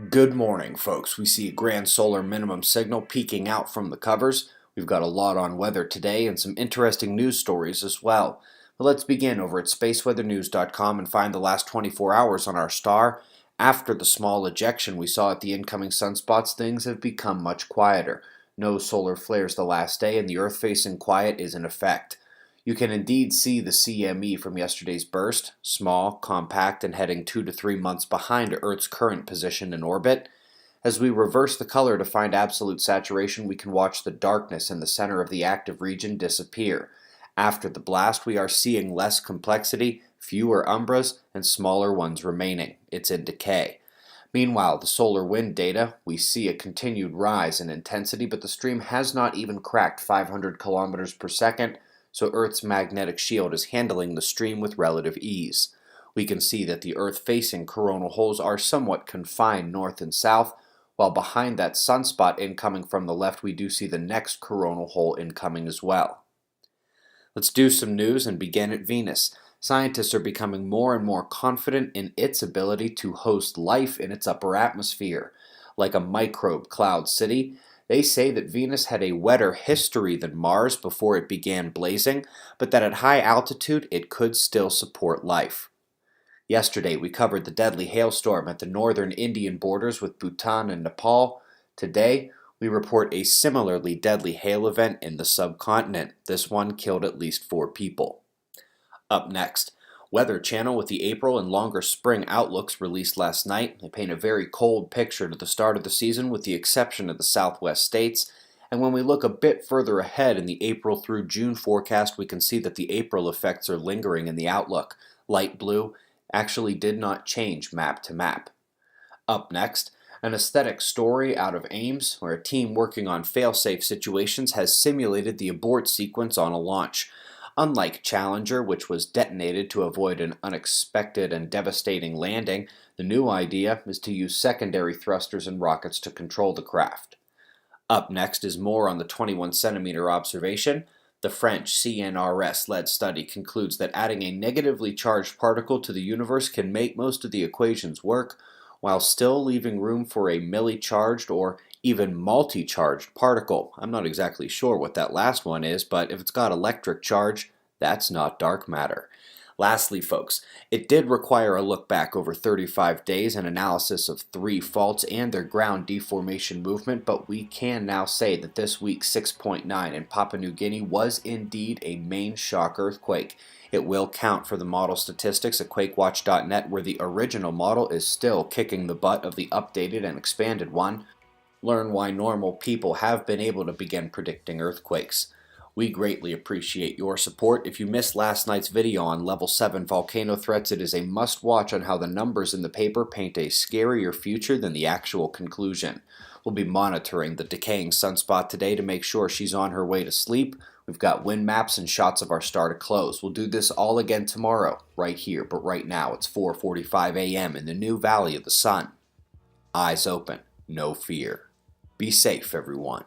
Good morning, folks. We see a grand solar minimum signal peeking out from the covers. We've got a lot on weather today and some interesting news stories as well. But let's begin over at spaceweathernews.com and find the last 24 hours on our star. After the small ejection we saw at the incoming sunspots, things have become much quieter. No solar flares the last day, and the Earth-facing quiet is in effect. You can indeed see the CME from yesterday's burst, small, compact, and heading 2 to 3 months behind Earth's current position in orbit. As we reverse the color to find absolute saturation, we can watch the darkness in the center of the active region disappear. After the blast, we are seeing less complexity, fewer umbras, and smaller ones remaining. It's in decay. Meanwhile, the solar wind data, we see a continued rise in intensity, but the stream has not even cracked 500 kilometers per second, so Earth's magnetic shield is handling the stream with relative ease. We can see that the Earth-facing coronal holes are somewhat confined north and south, while behind that sunspot incoming from the left we do see the next coronal hole incoming as well. Let's do some news and begin at Venus. Scientists are becoming more and more confident in its ability to host life in its upper atmosphere. Like a microbe cloud city, they say that Venus had a wetter history than Mars before it began blazing, but that at high altitude it could still support life. Yesterday we covered the deadly hailstorm at the northern Indian borders with Bhutan and Nepal. Today we report a similarly deadly hail event in the subcontinent. This one killed at least 4 people. Up next, Weather Channel with the April and longer spring outlooks released last night. They paint a very cold picture to the start of the season with the exception of the southwest states. And when we look a bit further ahead in the April through June forecast, we can see that the April effects are lingering in the outlook. Light blue actually did not change map to map. Up next, an aesthetic story out of Ames, where a team working on fail-safe situations has simulated the abort sequence on a launch. Unlike Challenger, which was detonated to avoid an unexpected and devastating landing, the new idea is to use secondary thrusters and rockets to control the craft. Up next is more on the 21-centimeter observation. The French CNRS-led study concludes that adding a negatively charged particle to the universe can make most of the equations work, while still leaving room for a milli-charged or even multi-charged particle. I'm not exactly sure what that last one is, but if it's got electric charge, that's not dark matter. Lastly, folks, it did require a look back over 35 days and analysis of 3 faults and their ground deformation movement, but we can now say that this week's 6.9 in Papua New Guinea was indeed a main shock earthquake. It will count for the model statistics at QuakeWatch.net, where the original model is still kicking the butt of the updated and expanded one. Learn why normal people have been able to begin predicting earthquakes. We greatly appreciate your support. If you missed last night's video on Level 7 volcano threats, it is a must-watch on how the numbers in the paper paint a scarier future than the actual conclusion. We'll be monitoring the decaying sunspot today to make sure she's on her way to sleep. We've got wind maps and shots of our star to close. We'll do this all again tomorrow, right here, but right now it's 4:45 a.m. in the new Valley of the Sun. Eyes open, no fear. Be safe, everyone.